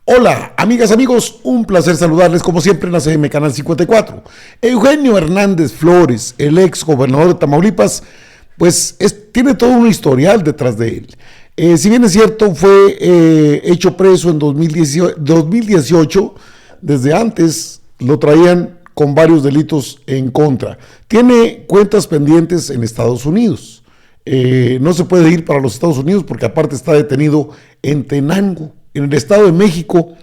Hola, amigas, amigos, un placer saludarles como siempre en ACM Canal 54. Eugenio Hernández Flores, el ex gobernador de Tamaulipas, pues tiene todo un historial detrás de él. Si bien es cierto, fue hecho preso en 2018, desde antes lo traían con varios delitos en contra. Tiene cuentas pendientes en Estados Unidos. No se puede ir para los Estados Unidos porque aparte está detenido en Tenango, en el Estado de México.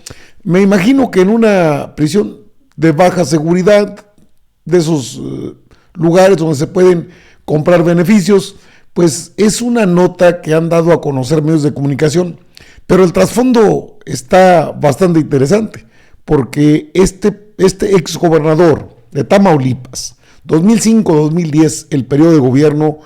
Me imagino que en una prisión de baja seguridad, de esos lugares donde se pueden comprar beneficios, pues es una nota que han dado a conocer medios de comunicación, pero el trasfondo está bastante interesante, porque este ex gobernador de Tamaulipas, 2005-2010, el periodo de gobierno,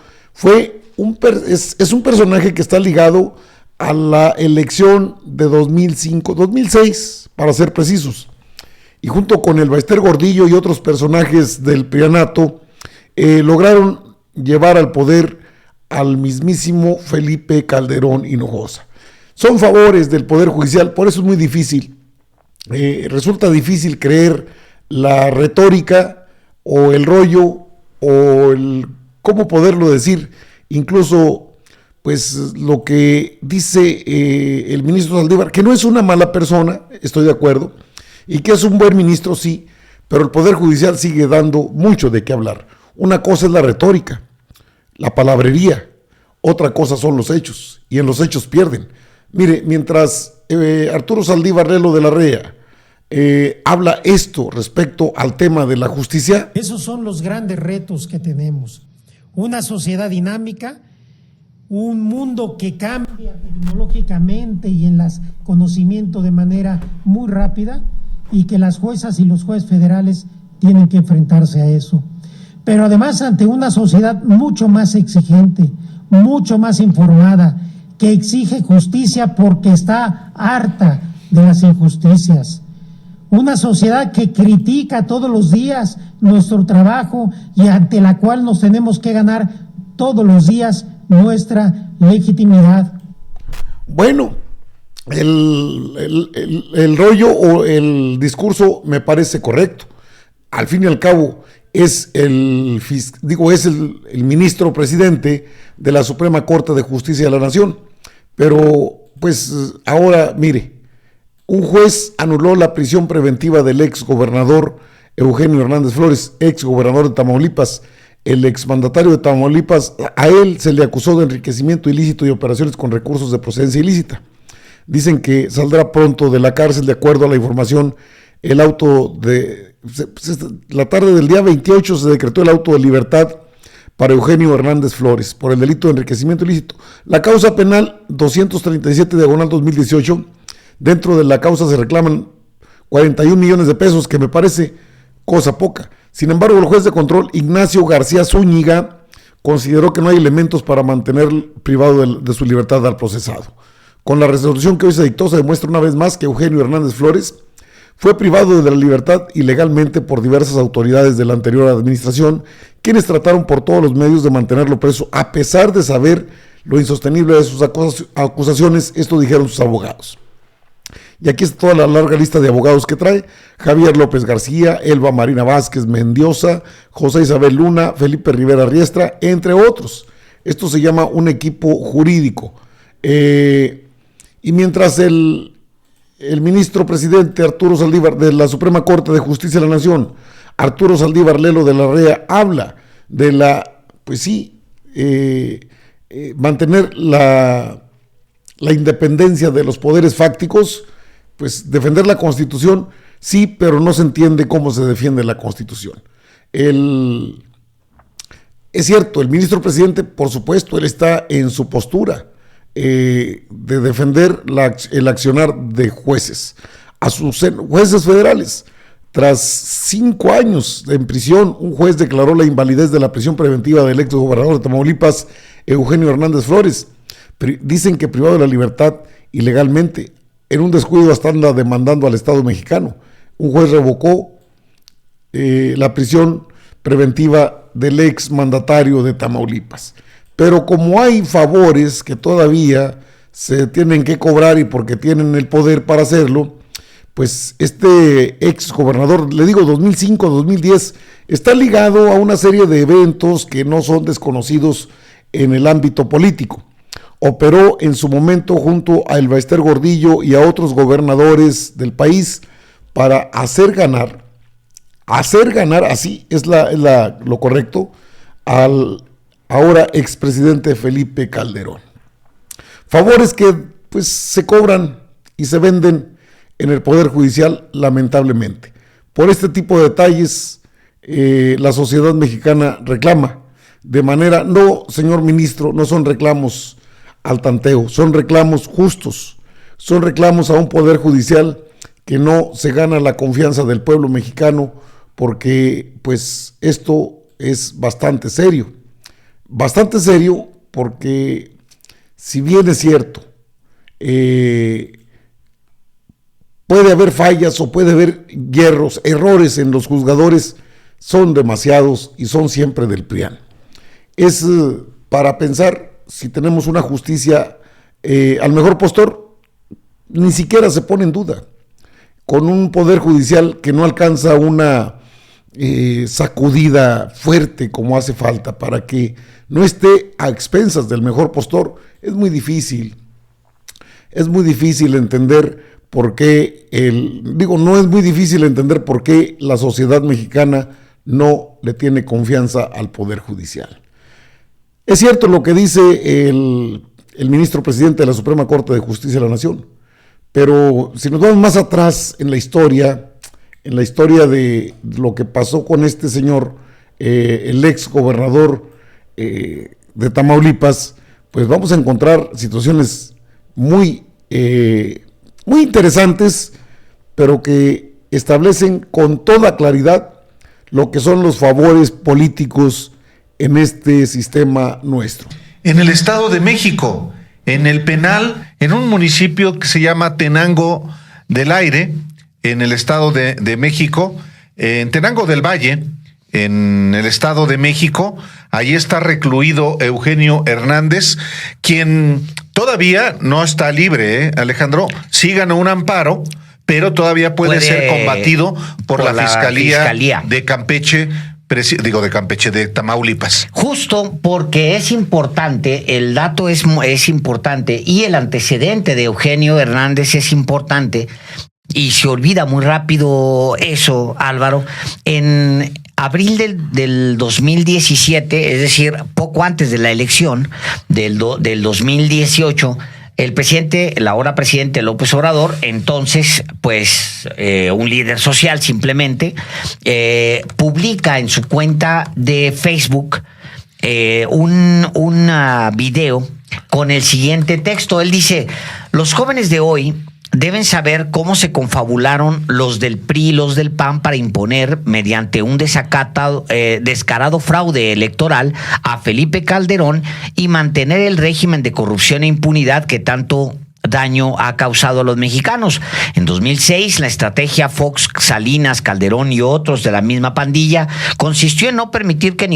es un personaje que está ligado a la elección de 2005-2006, para ser precisos, y junto con el Ballester Gordillo y otros personajes del prianato, lograron llevar al poder al mismísimo Felipe Calderón Hinojosa. Son favores del Poder Judicial, por eso es muy difícil, resulta difícil creer la retórica o el rollo o el, ¿cómo poderlo decir? Incluso pues lo que dice el ministro Saldívar, que no es una mala persona, estoy de acuerdo, y que es un buen ministro, sí, pero el Poder Judicial sigue dando mucho de qué hablar. Una cosa es la retórica, la palabrería, otra cosa son los hechos, y en los hechos pierden. Mire, mientras Arturo Saldívar Lelo de la Rea habla esto respecto al tema de la justicia. Esos son los grandes retos que tenemos. Una sociedad dinámica, un mundo que cambia tecnológicamente y en el conocimiento de manera muy rápida, y que las juezas y los jueces federales tienen que enfrentarse a eso. Pero además ante una sociedad mucho más exigente, mucho más informada, que exige justicia porque está harta de las injusticias. Una sociedad que critica todos los días nuestro trabajo y ante la cual nos tenemos que ganar todos los días nuestra legitimidad. Bueno, el rollo o el discurso me parece correcto. Al fin y al cabo es el ministro presidente de la Suprema Corte de Justicia de la Nación. Pero pues ahora mire, un juez anuló la prisión preventiva del ex gobernador Eugenio Hernández Flores, ex gobernador de Tamaulipas. El exmandatario de Tamaulipas, a él se le acusó de enriquecimiento ilícito y operaciones con recursos de procedencia ilícita. Dicen que saldrá pronto de la cárcel, de acuerdo a la información. La tarde del día 28 se decretó el auto de libertad para Eugenio Hernández Flores por el delito de enriquecimiento ilícito. La causa penal 237/2018, dentro de la causa se reclaman 41 millones de pesos, que me parece cosa poca. Sin embargo, el juez de control Ignacio García Zúñiga consideró que no hay elementos para mantener privado de su libertad al procesado. Con la resolución que hoy se dictó, se demuestra una vez más que Eugenio Hernández Flores fue privado de la libertad ilegalmente por diversas autoridades de la anterior administración, quienes trataron por todos los medios de mantenerlo preso, a pesar de saber lo insostenible de sus acusaciones. Esto dijeron sus abogados. Y aquí está toda la larga lista de abogados que trae: Javier López García, Elba Marina Vázquez Mendiosa, José Isabel Luna, Felipe Rivera Riestra, entre otros. Esto se llama un equipo jurídico. Y mientras el ministro presidente Arturo Saldívar de la Suprema Corte de Justicia de la Nación, Arturo Saldívar Lelo de la Rea, habla de mantener la independencia de los poderes fácticos, pues defender la Constitución, sí, pero no se entiende cómo se defiende la Constitución. Es cierto, el ministro presidente, por supuesto, él está en su postura de defender el accionar de jueces, a sus jueces federales. Tras 5 años en prisión, un juez declaró la invalidez de la prisión preventiva del ex gobernador de Tamaulipas, Eugenio Hernández Flores. Dicen que privado de la libertad ilegalmente, en un descuido hasta anda demandando al Estado mexicano. Un juez revocó la prisión preventiva del ex mandatario de Tamaulipas. Pero como hay favores que todavía se tienen que cobrar y porque tienen el poder para hacerlo, pues este ex gobernador, le digo 2005, 2010, está ligado a una serie de eventos que no son desconocidos en el ámbito político. Operó en su momento junto a El Ballester Gordillo y a otros gobernadores del país para hacer ganar, así es lo correcto, al ahora expresidente Felipe Calderón. Favores que pues se cobran y se venden en el Poder Judicial, lamentablemente. Por este tipo de detalles, la sociedad mexicana reclama de manera, no, señor ministro, no son reclamos al tanteo, son reclamos justos, son reclamos a un Poder Judicial que no se gana la confianza del pueblo mexicano, porque pues esto es bastante serio porque si bien es cierto, puede haber fallas o puede haber errores en los juzgadores, son demasiados y son siempre del PRIAN. Es para pensar si tenemos una justicia al mejor postor, ni siquiera se pone en duda, con un Poder Judicial que no alcanza una sacudida fuerte como hace falta para que no esté a expensas del mejor postor. Es muy difícil entender por qué, no es muy difícil entender por qué la sociedad mexicana no le tiene confianza al Poder Judicial. Es cierto lo que dice el ministro presidente de la Suprema Corte de Justicia de la Nación, pero si nos vamos más atrás en la historia de lo que pasó con este señor, el ex gobernador de Tamaulipas, pues vamos a encontrar situaciones muy interesantes, pero que establecen con toda claridad lo que son los favores políticos en este sistema nuestro. En el Estado de México, en el penal, en un municipio que se llama Tenango del Aire, en el Estado de México, en Tenango del Valle, en el Estado de México, ahí está recluido Eugenio Hernández, quien todavía no está libre, Alejandro, sí ganó un amparo, pero todavía puede ser combatido por la Fiscalía de Campeche, de Tamaulipas. Justo porque es importante, el dato es importante y el antecedente de Eugenio Hernández es importante y se olvida muy rápido eso, Álvaro. En abril del 2017, es decir, poco antes de la elección del 2018, el ahora presidente López Obrador, entonces, pues, un líder social simplemente, publica en su cuenta de Facebook un video con el siguiente texto. Él dice: los jóvenes de hoy deben saber cómo se confabularon los del PRI y los del PAN para imponer, mediante un descarado fraude electoral, a Felipe Calderón y mantener el régimen de corrupción e impunidad que tanto daño ha causado a los mexicanos. En 2006, la estrategia Fox, Salinas, Calderón y otros de la misma pandilla consistió en no permitir que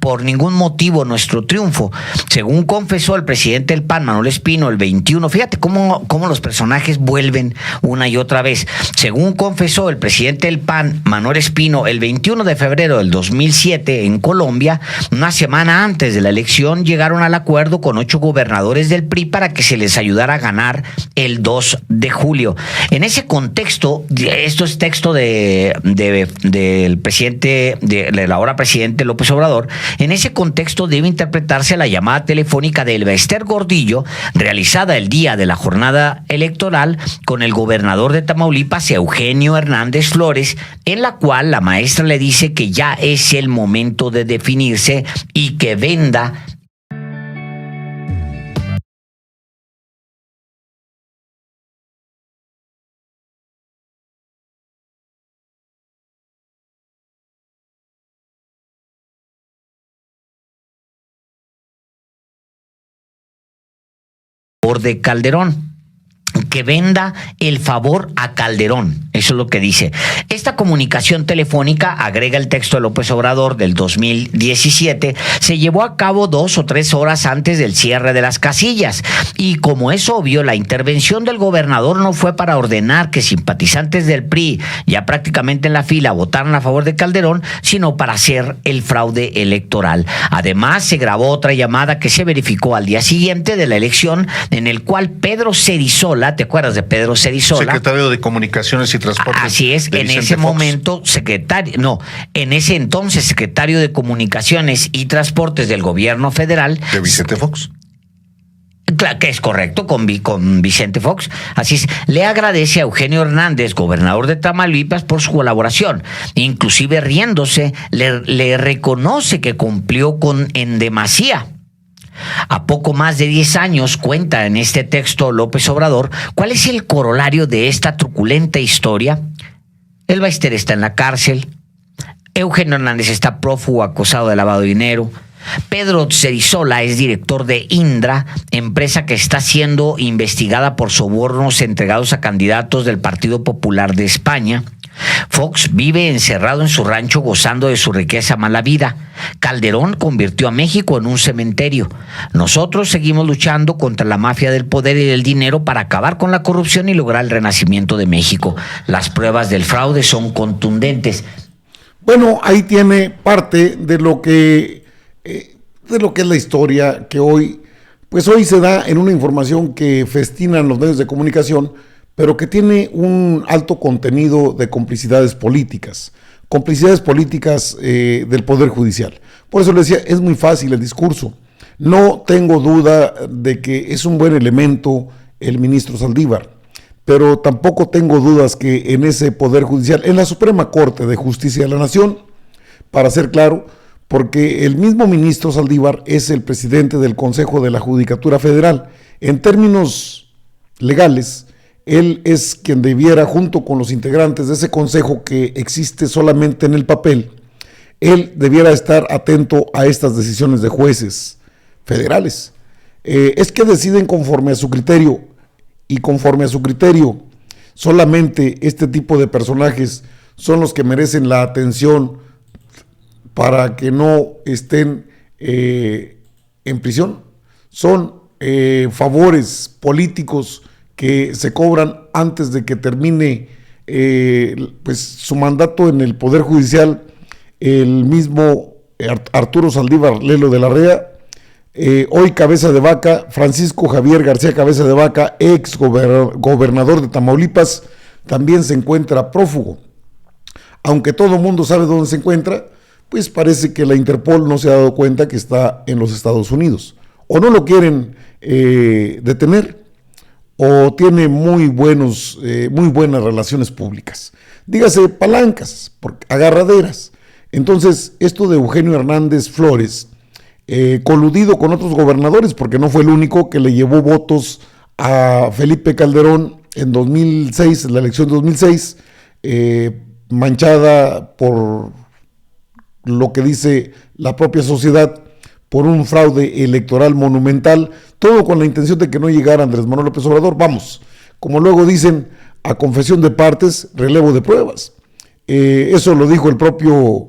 por ningún motivo nuestro triunfo. Según confesó el presidente del PAN, Manuel Espino, el 21, fíjate cómo los personajes vuelven una y otra vez. Según confesó el presidente del PAN, Manuel Espino, el 21 de febrero del 2007 en Colombia, una semana antes de la elección, llegaron al acuerdo con 8 gobernadores del PRI para que se les ayudara a ganar el 2 de julio. En ese contexto, esto es texto del presidente, del ahora presidente López Obrador, en ese contexto debe interpretarse la llamada telefónica de El Ballester Gordillo, realizada el día de la jornada electoral con el gobernador de Tamaulipas, Eugenio Hernández Flores, en la cual la maestra le dice que ya es el momento de definirse y que venda de Calderón, que venda el favor a Calderón. Eso es lo que dice. Esta comunicación telefónica, agrega el texto de López Obrador del 2017, se llevó a cabo 2 o 3 horas antes del cierre de las casillas. Y como es obvio, la intervención del gobernador no fue para ordenar que simpatizantes del PRI, ya prácticamente en la fila, votaran a favor de Calderón, sino para hacer el fraude electoral. Además, se grabó otra llamada que se verificó al día siguiente de la elección, en el cual Pedro Cerizola, ¿te acuerdas de Pedro Cerizola? Secretario de Comunicaciones y Transportes. Así es, en ese momento en ese entonces secretario de Comunicaciones y Transportes del gobierno federal. De Vicente Fox. Claro, que es correcto, con Vicente Fox. Así es, le agradece a Eugenio Hernández, gobernador de Tamaulipas, por su colaboración. Inclusive riéndose, le reconoce que cumplió en demasía. A poco más de 10 años, cuenta en este texto López Obrador, ¿cuál es el corolario de esta truculenta historia? El Baester está en la cárcel, Eugenio Hernández está prófugo acusado de lavado de dinero, Pedro Cerizola es director de Indra, empresa que está siendo investigada por sobornos entregados a candidatos del Partido Popular de España. Fox vive encerrado en su rancho gozando de su riqueza mala vida. Calderón convirtió a México en un cementerio. Nosotros seguimos luchando contra la mafia del poder y del dinero para acabar con la corrupción y lograr el renacimiento de México. Las pruebas del fraude son contundentes. Bueno, ahí tiene parte de lo que es la historia que hoy se da en una información que festinan los medios de comunicación, pero que tiene un alto contenido de complicidades políticas del Poder Judicial. Por eso le decía, es muy fácil el discurso. No tengo duda de que es un buen elemento el ministro Saldívar, pero tampoco tengo dudas que en ese Poder Judicial, en la Suprema Corte de Justicia de la Nación, para ser claro, porque el mismo ministro Saldívar es el presidente del Consejo de la Judicatura Federal. En términos legales, él es quien debiera, junto con los integrantes de ese consejo que existe solamente en el papel, él debiera estar atento a estas decisiones de jueces federales. Es que deciden conforme a su criterio, y conforme a su criterio, solamente este tipo de personajes son los que merecen la atención para que no estén en prisión. Son favores políticos que se cobran antes de que termine su mandato en el Poder Judicial. El mismo Arturo Saldívar Lelo de la Rea, hoy cabeza de vaca, Francisco Javier García Cabeza de Vaca, ex gobernador de Tamaulipas, también se encuentra prófugo. Aunque todo el mundo sabe dónde se encuentra, pues parece que la Interpol no se ha dado cuenta que está en los Estados Unidos. O no lo quieren detener, o tiene muy buenas relaciones públicas. Dígase palancas, agarraderas. Entonces, esto de Eugenio Hernández Flores, coludido con otros gobernadores, porque no fue el único que le llevó votos a Felipe Calderón en 2006, en la elección de 2006, manchada por lo que dice la propia sociedad, por un fraude electoral monumental, todo con la intención de que no llegara Andrés Manuel López Obrador. Vamos, como luego dicen, a confesión de partes, relevo de pruebas. Eso lo dijo el propio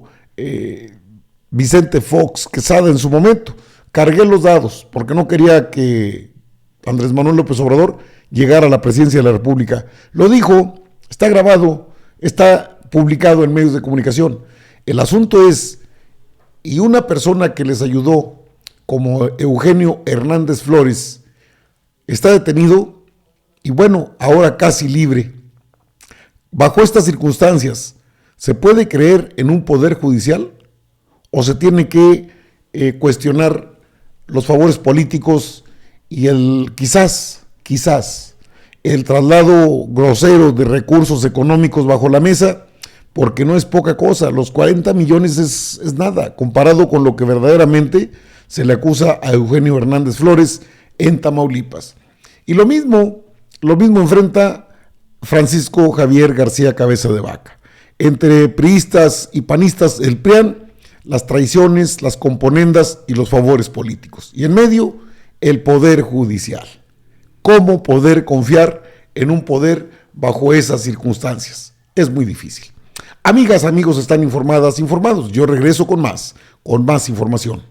Vicente Fox Quesada en su momento. Cargué los dados porque no quería que Andrés Manuel López Obrador llegara a la presidencia de la República. Lo dijo, está grabado, está publicado en medios de comunicación. El asunto es, y una persona que les ayudó, como Eugenio Hernández Flores, está detenido y bueno, ahora casi libre. Bajo estas circunstancias, ¿se puede creer en un poder judicial o se tiene que cuestionar los favores políticos y quizás el traslado grosero de recursos económicos bajo la mesa? Porque no es poca cosa, los 40 millones es nada, comparado con lo que verdaderamente se le acusa a Eugenio Hernández Flores en Tamaulipas. Y lo mismo enfrenta Francisco Javier García Cabeza de Vaca. Entre priistas y panistas, el PRIAN, las traiciones, las componendas y los favores políticos. Y en medio, el Poder Judicial. ¿Cómo poder confiar en un poder bajo esas circunstancias. Es muy difícil. Amigas, amigos, están informados. Yo regreso con más información.